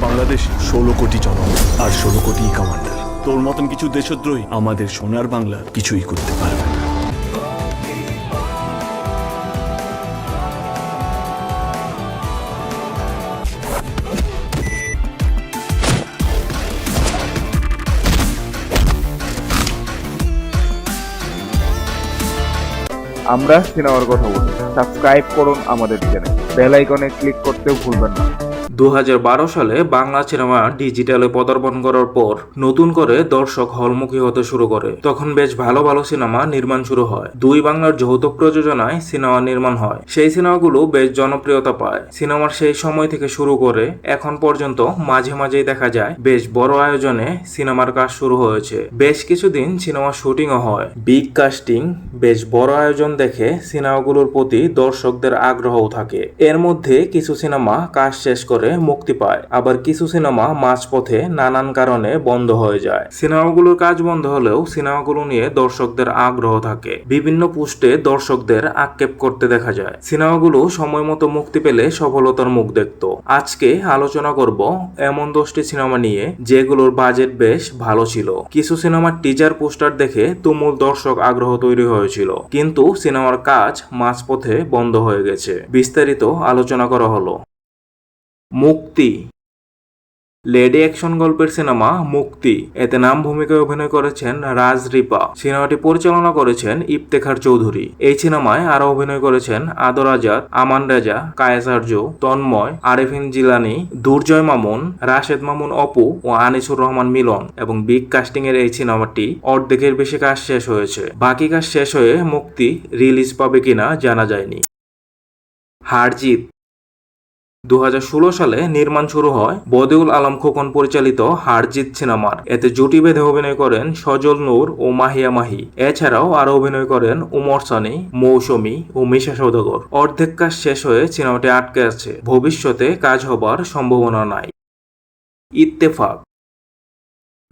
বাংলাদেশ 16 কোটি জনগণ আর 16 কোটি কমান্ডার। তোর মতন কিছু দেশদ্রোহী আমাদের সোনার বাংলা কিছুই করতে পারবে না। আমরা সিনেমার কথা বলি। সাবস্ক্রাইব করুন আমাদের চ্যানেল, বেল আইকনে ক্লিক করতেও ভুলবেন না। 2012 সালে বাংলা সিনেমা ডিজিটালে পদার্পণ করার পর নতুন করে দর্শক হলমুখী হতে শুরু করে। তখন বেশ ভালো ভালো সিনেমা নির্মাণ শুরু হয়। দুই বাংলার যৌথ প্রযোজনায় সিনেমা নির্মাণ হয়। সেই সিনেমাগুলো বেশ জনপ্রিয়তা পায়। সিনেমার সেই সময় থেকে শুরু করে এখন পর্যন্ত মাঝে মাঝেই দেখা যায় বেশ বড় আয়োজনে সিনেমার কাজ শুরু হয়েছে। বেশ কিছুদিন সিনেমা শুটিংও হয়। বিগ কাস্টিং, বেশ বড় আয়োজন দেখে সিনেমাগুলোর প্রতি দর্শকদের আগ্রহও থাকে। এর মধ্যে কিছু সিনেমা কাজ শেষ করে মুক্তি পায়, আবার কিছু সিনেমা মাঝপথে নানান কারণে বন্ধ হয়ে যায়। সিনেমাগুলোর কাজ বন্ধ হলেও সিনেমাগুলো নিয়ে দর্শকদের আগ্রহ থাকে। বিভিন্ন পোস্টে দর্শকদের আক্ষেপ করতে দেখা যায়। সিনেমাগুলো সময় মতো মুক্তি পেলে সফলতার মুখ দেখত। আজকে আলোচনা করব এমন 10টি সিনেমা নিয়ে যেগুলোর বাজেট বেশ ভালো ছিল। কিছু সিনেমার টিজার পোস্টার দেখে তুমুল দর্শক আগ্রহ তৈরি হয়েছিল, কিন্তু সিনেমার কাজ মাঝপথে বন্ধ হয়ে গেছে। বিস্তারিত আলোচনা করা হলো। মুক্তি, লেডি অ্যাকশন গল্পের সিনেমা মুক্তি। এতে নাম ভূমিকায় অভিনয় করেছেন রাজ রিপা। সিনেমাটি পরিচালনা করেছেন ইফতেখার চৌধুরী। এই সিনেমায় আরো অভিনয় করেছেন আদর আজাদ, আমান রেজা, কায়েস আরজু, তন্ময়, আরেফিন জিলানি, দুর্জয় মামুন, রাশেদ মামুন অপু ও আনিসুর রহমান মিলন। এবং বিগ কাস্টিং এর এই সিনেমাটি অর্ধেকের বেশি কাজ শেষ হয়েছে। বাকি কাজ শেষ হয়ে মুক্তি রিলিজ পাবে কিনা জানা যায়নি। হারজিত, 2016 সালে নির্মাণ শুরু হয় বদিউল আলম খোকন পরিচালিত হারজিত সিনেমার। এতে জুটি বেঁধে অভিনয় করেন সজল নূর ও মাহিয়া মাহি। এছাড়াও আরো অভিনয় করেন উমর সানি, মৌসুমী ও মিশা সওদাগর। অর্ধেক কাজ শেষ হয়ে সিনেমাটি আটকে আছে। ভবিষ্যতে কাজ হবার সম্ভাবনা নাই। ইত্তেফাক,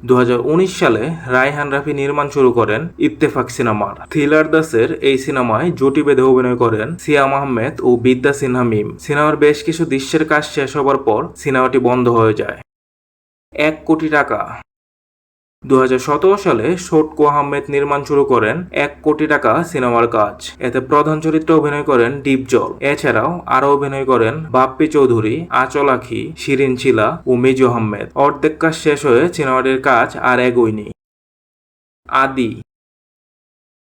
2019 সালে রায়হান রাফি নির্মাণ শুরু করেন ইত্তেফাক সিনেমার। থ্রিলার দাসের এই সিনেমায় জুটি বেঁধে অভিনয় করেন সিয়াম আহমেদ ও বিদ্যা সিনহা মিম। সিনেমার বেশ কিছু দৃশ্যের কাজ শেষ হবার পর সিনেমাটি বন্ধ হয়ে যায়। 1 কোটি টাকা, 2017 সালে শোটকো আহমেদ নির্মাণ শুরু করেন 1 কোটি টাকা সিনেমার কাজ। এতে প্রধান চরিত্রে অভিনয় করেন ডিপজল। এছাড়াও আরো অভিনয় করেন বাপ্পি চৌধুরী, আঁচল আখি, শিরিন চিলা ও মিজু আহমেদ। অর্ধেক কাজ শেষ হয়ে সিনেমাটির কাজ আর এগোয়নি। আদি,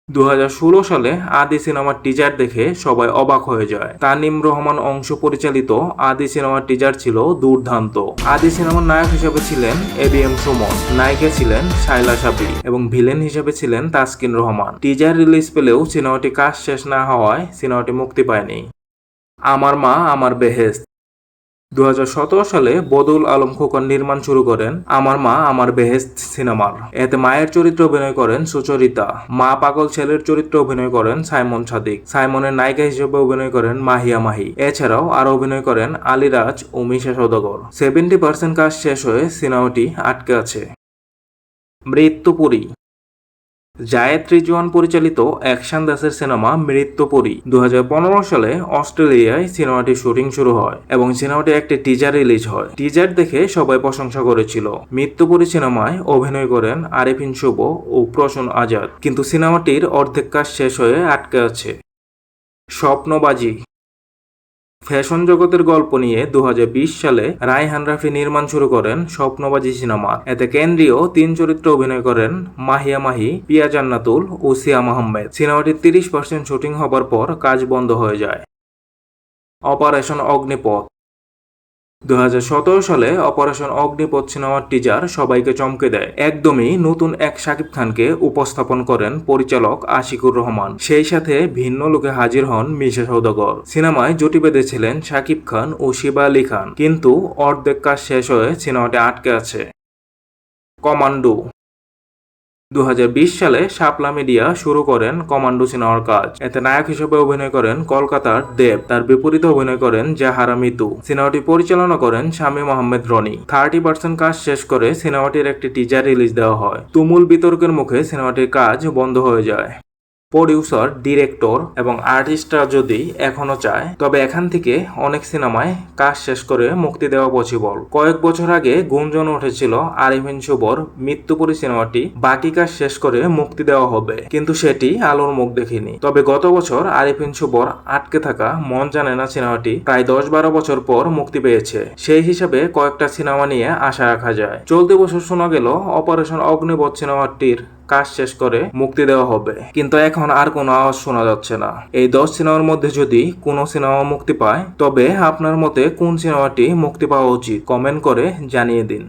2016 সালে আদি সিনেমার টিজার দেখে সবাই অবাক হয়ে যায়। তানিম রহমান অংশ পরিচালিত আদি সিনেমার টিজার ছিল দুর্দান্ত। আদি সিনেমার নায়ক হিসেবে ছিলেন এবিএম সুমন, নায়িকা ছিলেন শায়লা সাবি এবং ভিলেন হিসেবে ছিলেন তাসকিন রহমান। টিজার রিলিজ পেলেও সিনেমাটি কাজ শেষ না হওয়ায় সিনেমাটি মুক্তি পায়নি। আমার মা আমার বেহেশত, 2017 সালে বদিউল আলম খোকন নির্মাণ শুরু করেন আমার মা আমার বেহেশত সিনেমার। এতে মায়ের চরিত্রে অভিনয় করেন সুচরিতা। মা পাগল ছেলের চরিত্রে অভিনয় করেন সাইমন সাদিক। সাইমনের নায়িকা হিসেবে অভিনয় করেন মাহিয়া মাহি। এছাড়াও আরো অভিনয় করেন আলিরাজ ও মিশা সওদাগর। 70% কাজ শেষ হয়ে সিনেমাটি আটকে আছে। মৃত্যুপুরী, জায়েদ রিজওয়ান পরিচালিত অ্যাকশন দাসের সিনেমা মৃত্যুপুরী। 2015 সালে অস্ট্রেলিয়ায় সিনেমাটির শুটিং শুরু হয় এবং সিনেমাটি একটি টিজার রিলিজ হয়। টিজার দেখে সবাই প্রশংসা করেছিল। মৃত্যুপুরী সিনেমায় অভিনয় করেন আরেফিন শুভ ও প্রসূন আজাদ, কিন্তু সিনেমাটির অর্ধেক কাজ শেষ হয়ে আটকে আছে। স্বপ্নবাজি, ফ্যাশন জগতের গল্প নিয়ে 2020 সালে রায়হান রাফি নির্মাণ শুরু করেন স্বপ্নবাজি সিনেমা। এতে কেন্দ্রীয় 3 চরিত্রে অভিনয় করেন মাহিয়া মাহি, পিয়া জান্নাতুল ও সিয়াম আহমেদ। সিনেমাটির 30% শুটিং হবার পর কাজ বন্ধ হয়ে যায়। অপারেশন অগ্নিপথ, 2017 সালে অপারেশন অগ্নিপথ সিনেমার টিজার সবাইকে চমকে দেয়। একদমই নতুন এক শাকিব খানকে উপস্থাপন করেন পরিচালক আশিকুর রহমান। সেই সাথে ভিন্ন লোকে হাজির হন মিশা সওদাগর। সিনেমায় জুটি বেঁধেছিলেন শাকিব খান ও শিবা আলী খান, কিন্তু অর্ধেক কাজ শেষ হয়ে সিনেমাটি আটকে আছে। কমান্ডো, 2020 সালে শাপলা মিডিয়া শুরু করেন কমান্ডো সিনেমার কাজ। এতে নায়ক হিসেবে অভিনয় করেন কলকাতার দেব। তার বিপরীতে অভিনয় করেন জাহারা মিতু। সিনেমাটি পরিচালনা করেন শামীম আহমেদ রনি। 30% কাজ শেষ করে সিনেমাটির একটি টিজার রিলিজ দেওয়া হয়। তুমুল বিতর্কের মুখে সিনেমাটির কাজ বন্ধ হয়ে যায়। প্রডিউসার, ডিরেক্টর এবং আর্টিস্টরা যদি এখনো চায় তবে এখান থেকে অনেক সিনেমায় কাজ শেষ করে মুক্তি দেওয়া পসিবল। কয়েক বছর আগে গুঞ্জন উঠেছিল আরিফিন শুভর মৃত্যুপুরী সিনেমাটি বাকি কাজ শেষ করে মুক্তি দেওয়া হবে, কিন্তু সেটি আলোর মুখ দেখেনি। তবে গত বছর আরিফিন শুভর আটকে থাকা মন জানে না সিনেমাটি প্রায় 10-12 বছর পর মুক্তি পেয়েছে। সেই হিসাবে কয়েকটা সিনেমা নিয়ে আশা রাখা যায়। চলতি বছর শোনা গেল অপারেশন অগ্নিপথ সিনেমাটির কাজ শেষ করে মুক্তি দেওয়া হবে, কিন্তু এখন আর কোনো আওয়াজ শোনা যাচ্ছে না। এই 10 সিনেমার মধ্যে যদি কোনো সিনেমা মুক্তি পায় তবে আপনার মতে কোন সিনেমাটি মুক্তি পাওয়া উচিত কমেন্ট করে জানিয়ে দিন।